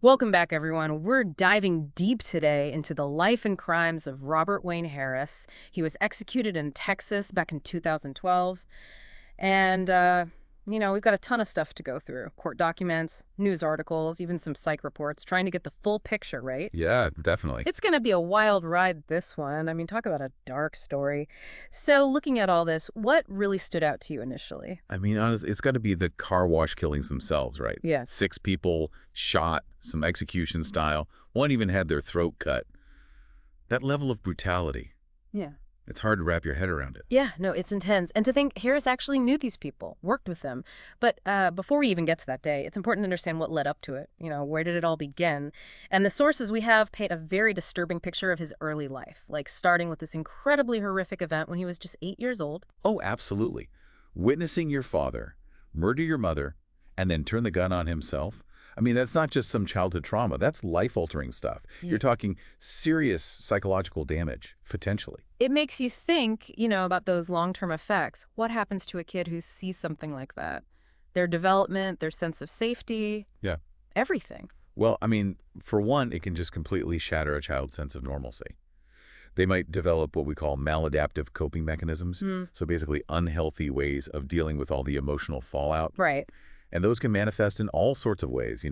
Welcome back, everyone. We're diving deep today into the life and crimes of Robert Wayne Harris. He was executed in Texas back in 2012. And, we've got a ton of stuff to go through. Court documents, news articles, even some psych reports, trying to get the full picture, right? Yeah, definitely. It's going to be a wild ride, this one. I mean, talk about a dark story. So, looking at all this, what really stood out to you initially? I mean, honestly, it's got to be the car wash killings themselves, right? Yes. 6 people shot, some execution style. One even had their throat cut. That level of brutality, Yeah. it's hard to wrap your head around it. Yeah, no, it's intense. And to think Harris actually knew these people, worked with them. But before we even get to that day, it's important to understand what led up to it. Where did it all begin? And the sources we have paint a very disturbing picture of his early life, like starting with this incredibly horrific event when he was just 8 years old. Oh, absolutely. Witnessing your father murder your mother and then turn the gun on himself. I mean, that's not just some childhood trauma. That's life-altering stuff. Yeah. You're talking serious psychological damage, potentially. It makes you think, about those long-term effects. What happens to a kid who sees something like that? Their development, their sense of safety, Yeah. everything. Well, I mean, for one, it can just completely shatter a child's sense of normalcy. They might develop what we call maladaptive coping mechanisms, Hmm. so basically unhealthy ways of dealing with all the emotional fallout. Right. And those can manifest in all sorts of ways,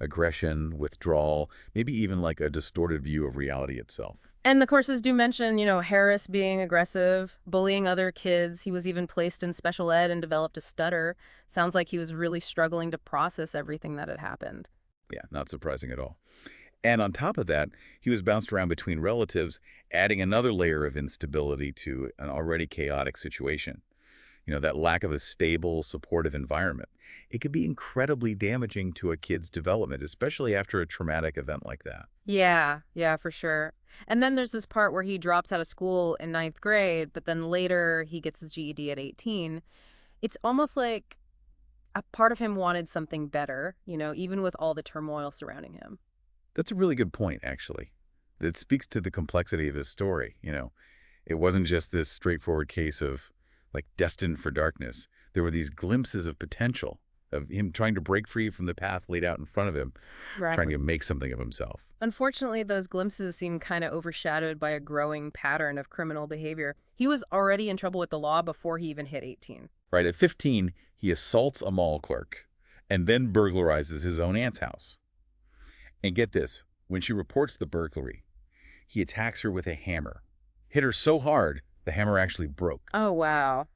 aggression, withdrawal, maybe even like a distorted view of reality itself. And the courses do mention, Harris being aggressive, bullying other kids. He was even placed in special ed and developed a stutter. Sounds like he was really struggling to process everything that had happened. Yeah, not surprising at all. And on top of that, he was bounced around between relatives, adding another layer of instability to an already chaotic situation. That lack of a stable, supportive environment. It could be incredibly damaging to a kid's development, especially after a traumatic event like that. Yeah, for sure. And then there's this part where he drops out of school in ninth grade, but then later he gets his GED at 18. It's almost like a part of him wanted something better, even with all the turmoil surrounding him. That's a really good point, actually. It speaks to the complexity of his story. It wasn't just this straightforward case of, like, destined for darkness. There were these glimpses of potential, of him trying to break free from the path laid out in front of him, Right. trying to make something of himself. Unfortunately, those glimpses seem kind of overshadowed by a growing pattern of criminal behavior. He was already in trouble with the law before he even hit 18. Right, at 15, he assaults a mall clerk and then burglarizes his own aunt's house. And get this, when she reports the burglary, he attacks her with a hammer. Hit her so hard, the hammer actually broke. Oh, wow.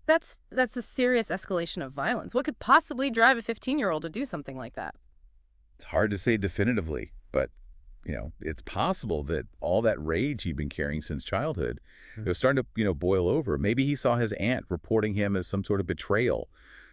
That's a serious escalation of violence. What could possibly drive a 15-year-old to do something like that? It's hard to say definitively, but, it's possible that all that rage he'd been carrying since childhood, it was starting to, boil over. Maybe he saw his aunt reporting him as some sort of betrayal,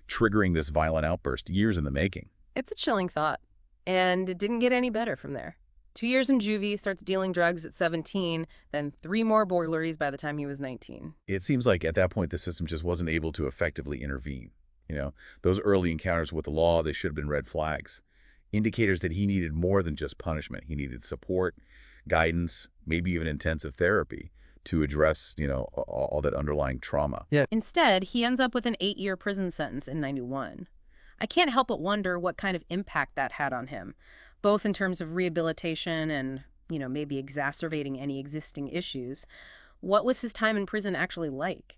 triggering this violent outburst years in the making. It's a chilling thought. And it didn't get any better from there. 2 years in juvie, starts dealing drugs at 17, then 3 more burglaries by the time he was 19. It seems like at that point, the system just wasn't able to effectively intervene. Those early encounters with the law, they should have been red flags, indicators that he needed more than just punishment. He needed support, guidance, maybe even intensive therapy to address, all that underlying trauma. Yeah. Instead, he ends up with an 8-year prison sentence in 91. I can't help but wonder what kind of impact that had on him, both in terms of rehabilitation and, maybe exacerbating any existing issues. What was his time in prison actually like?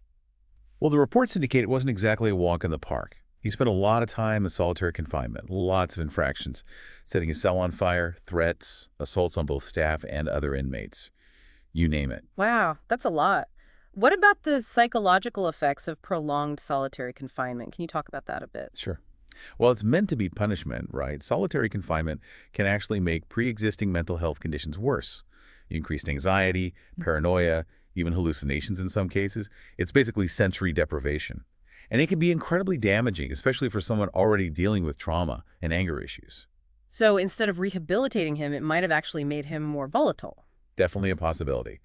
Well, the reports indicate it wasn't exactly a walk in the park. He spent a lot of time in solitary confinement, lots of infractions, setting his cell on fire, threats, assaults on both staff and other inmates. You name it. Wow, that's a lot. What about the psychological effects of prolonged solitary confinement? Can you talk about that a bit? Sure. Well, it's meant to be punishment, right? Solitary confinement can actually make pre-existing mental health conditions worse. Increased anxiety, paranoia, even hallucinations in some cases. It's basically sensory deprivation. And it can be incredibly damaging, especially for someone already dealing with trauma and anger issues. So instead of rehabilitating him, it might have actually made him more volatile. Definitely a possibility.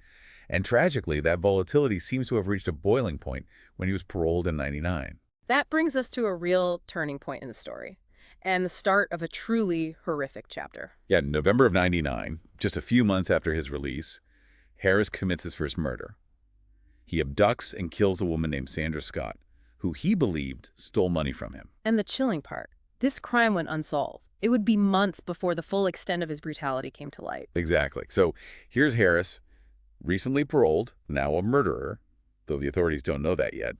And tragically, that volatility seems to have reached a boiling point when he was paroled in '99. That brings us to a real turning point in the story and the start of a truly horrific chapter. Yeah, in November of '99, just a few months after his release, Harris commits his first murder. He abducts and kills a woman named Sandra Scott, who he believed stole money from him. And the chilling part, this crime went unsolved. It would be months before the full extent of his brutality came to light. Exactly. So here's Harris, recently paroled, now a murderer, though the authorities don't know that yet.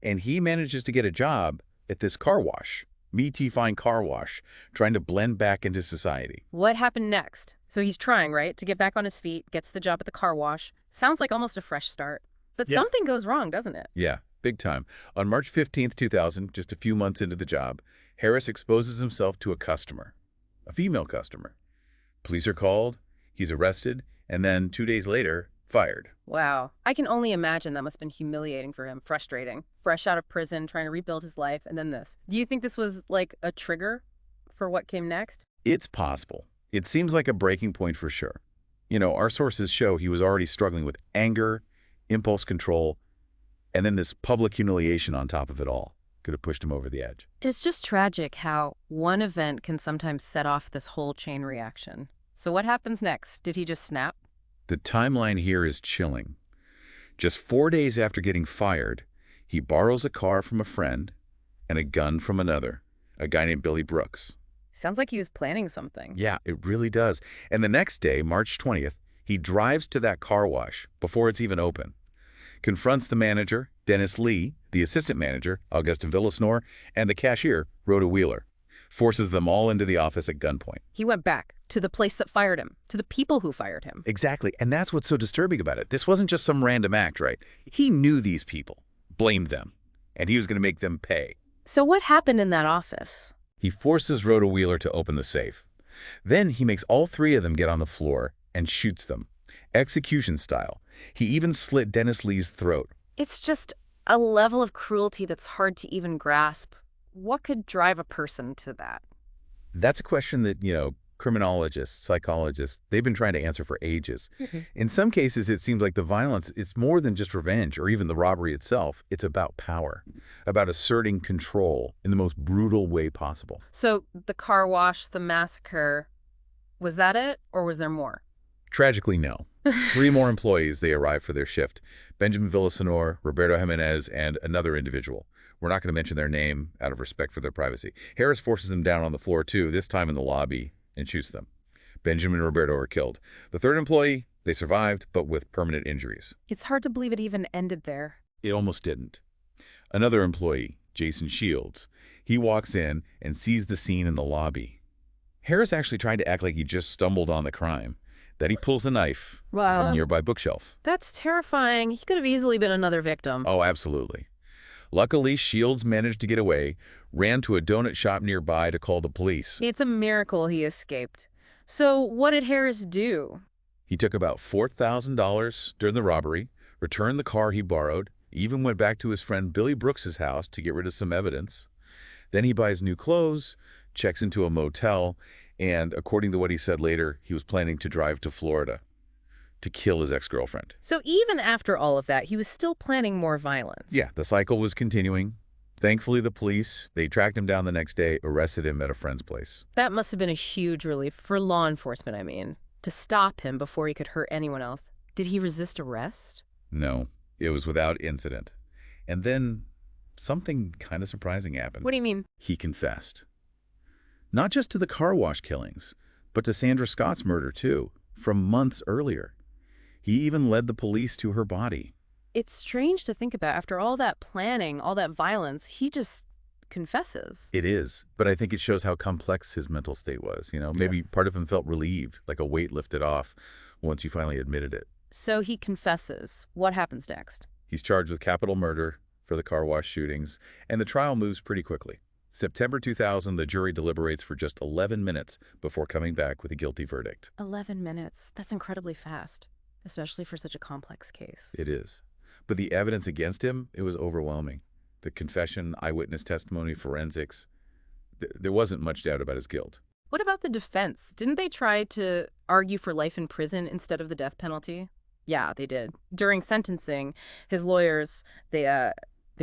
And he manages to get a job at this car wash, me-too-fine car wash, trying to blend back into society. What happened next? So he's trying, right, to get back on his feet, gets the job at the car wash. Sounds like almost a fresh start. But Yeah. something goes wrong, doesn't it? Yeah, big time. On March 15th, 2000, just a few months into the job, Harris exposes himself to a customer, a female customer. Police are called, he's arrested, and then 2 days later, fired. Wow. I can only imagine that must have been humiliating for him, frustrating. Fresh out of prison, trying to rebuild his life, and then this. Do you think this was like a trigger for what came next? It's possible. It seems like a breaking point for sure. You know, our sources show he was already struggling with anger, impulse control, and then this public humiliation on top of it all could have pushed him over the edge. It's just tragic how one event can sometimes set off this whole chain reaction. So what happens next? Did he just snap? The timeline here is chilling. Just 4 days after getting fired, he borrows a car from a friend and a gun from another, a guy named Billy Brooks. Sounds like he was planning something. Yeah, it really does. And the next day, March 20th, he drives to that car wash before it's even open, confronts the manager, Dennis Lee, the assistant manager, Augustin Villasnor, and the cashier, Rhoda Wheeler, forces them all into the office at gunpoint. He went back to the place that fired him, to the people who fired him. Exactly, and that's what's so disturbing about it. This wasn't just some random act, right? He knew these people, blamed them, and he was going to make them pay. So what happened in that office? He forces Rhoda Wheeler to open the safe. Then he makes all three of them get on the floor and shoots them, execution style. He even slit Dennis Lee's throat. It's just a level of cruelty that's hard to even grasp. What could drive a person to that? That's a question that, criminologists, psychologists, they've been trying to answer for ages. In some cases, it seems like the violence, it's more than just revenge or even the robbery itself. It's about power, about asserting control in the most brutal way possible. So the car wash, the massacre, was that it, or was there more? Tragically, no. 3 more employees, they arrived for their shift. Benjamin Villasenor, Roberto Jimenez, and another individual. We're not going to mention their name out of respect for their privacy. Harris forces them down on the floor, too, this time in the lobby, and shoots them. Benjamin and Roberto are killed. The third employee, they survived, but with permanent injuries. It's hard to believe it even ended there. It almost didn't. Another employee, Jason Shields, he walks in and sees the scene in the lobby. Harris actually tried to act like he just stumbled on the crime. Then he pulls a knife Wow. from a nearby bookshelf. That's terrifying. He could have easily been another victim. Oh, absolutely. Luckily, Shields managed to get away, ran to a donut shop nearby to call the police. It's a miracle he escaped. So what did Harris do? He took about $4,000 during the robbery, returned the car he borrowed, even went back to his friend Billy Brooks's house to get rid of some evidence. Then he buys new clothes, checks into a motel, and according to what he said later, he was planning to drive to Florida to kill his ex-girlfriend. So even after all of that, he was still planning more violence. Yeah, the cycle was continuing. Thankfully, the police, they tracked him down the next day, arrested him at a friend's place. That must have been a huge relief for law enforcement, I mean, to stop him before he could hurt anyone else. Did he resist arrest? No, it was without incident. And then something kind of surprising happened. What do you mean? He confessed. Not just to the car wash killings, but to Sandra Scott's murder, too, from months earlier. He even led the police to her body. It's strange to think about. After all that planning, all that violence, he just confesses. It is, but I think it shows how complex his mental state was. Maybe part of him felt relieved, like a weight lifted off once he finally admitted it. So he confesses. What happens next? He's charged with capital murder for the car wash shootings, and the trial moves pretty quickly. September 2000, the jury deliberates for just 11 minutes before coming back with a guilty verdict. 11 minutes. That's incredibly fast, especially for such a complex case. It is. But the evidence against him, it was overwhelming. The confession, eyewitness testimony, forensics, there wasn't much doubt about his guilt. What about the defense? Didn't they try to argue for life in prison instead of the death penalty? Yeah, they did. During sentencing, his lawyers, they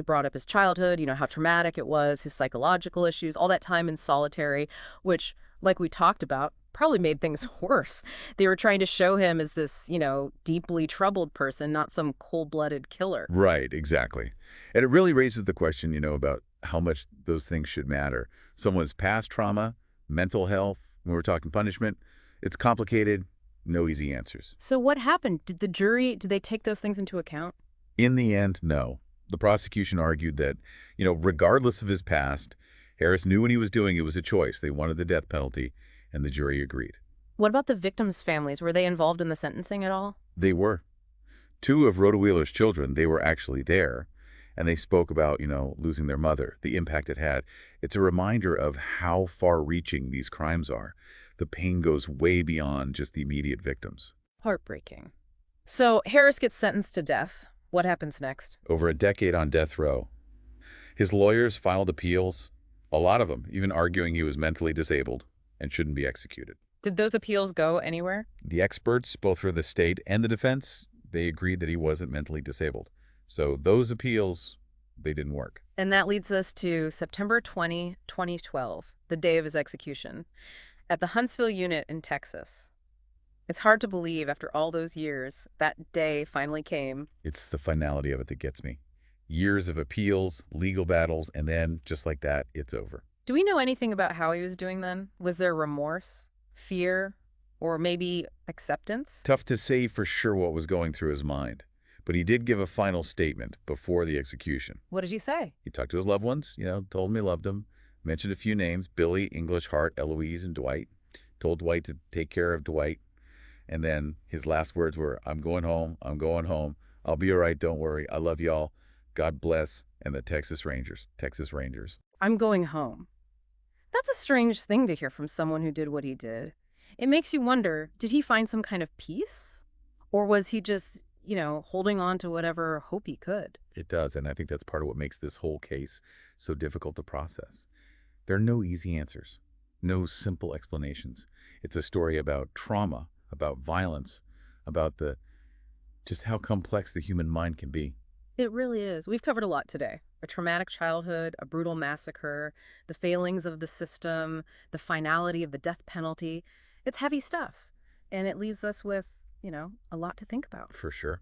brought up his childhood, how traumatic it was, his psychological issues, all that time in solitary, which, like we talked about, probably made things worse. They were trying to show him as this, deeply troubled person, not some cold-blooded killer. Right, exactly. And it really raises the question, about how much those things should matter. Someone's past trauma Mental health, when we're talking punishment, it's complicated, no easy answers. So what happened? Did they take those things into account? In the end, no. The prosecution argued that, regardless of his past, Harris knew when he was doing it was a choice. They wanted the death penalty, and the jury agreed. What about the victims' families? Were they involved in the sentencing at all? They were. Two of Rhoda Wheeler's children, they were actually there, and they spoke about, losing their mother, the impact it had. It's a reminder of how far-reaching these crimes are. The pain goes way beyond just the immediate victims. Heartbreaking. So Harris gets sentenced to death. What happens next? Over a decade on death row, his lawyers filed appeals, a lot of them even arguing he was mentally disabled and shouldn't be executed. Did those appeals go anywhere? The experts, both for the state and the defense, they agreed that he wasn't mentally disabled. So those appeals, they didn't work. And that leads us to September 2012, the day of his execution, at the Huntsville unit in Texas. It's hard to believe after all those years, that day finally came. It's the finality of it that gets me. Years of appeals, legal battles, and then, just like that, it's over. Do we know anything about how he was doing then? Was there remorse, fear, or maybe acceptance? Tough to say for sure what was going through his mind, but he did give a final statement before the execution. What did he say? He talked to his loved ones, told them he loved them, mentioned a few names, Billy, English, Hart, Eloise, and Dwight, told Dwight to take care of Dwight, and then his last words were, I'm going home, I'll be all right, don't worry, I love y'all, God bless, and the Texas Rangers. I'm going home. That's a strange thing to hear from someone who did what he did. It makes you wonder, did he find some kind of peace? Or was he just, holding on to whatever hope he could? It does, and I think that's part of what makes this whole case so difficult to process. There are no easy answers, no simple explanations. It's a story about trauma, about violence, about just how complex the human mind can be. It really is. We've covered a lot today. A traumatic childhood, a brutal massacre, the failings of the system, the finality of the death penalty. It's heavy stuff. And it leaves us with, a lot to think about. For sure.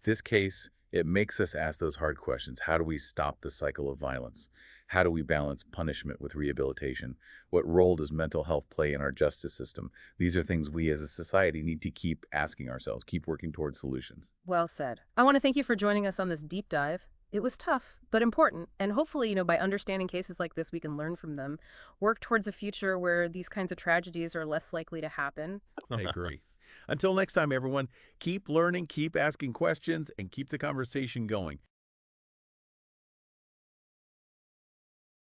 This case, it makes us ask those hard questions. How do we stop the cycle of violence? How do we balance punishment with rehabilitation? What role does mental health play in our justice system? These are things we as a society need to keep asking ourselves, keep working towards solutions. Well said. I want to thank you for joining us on this deep dive. It was tough, but important. And hopefully, by understanding cases like this, we can learn from them, work towards a future where these kinds of tragedies are less likely to happen. I agree. Until next time, everyone, keep learning, keep asking questions, and keep the conversation going.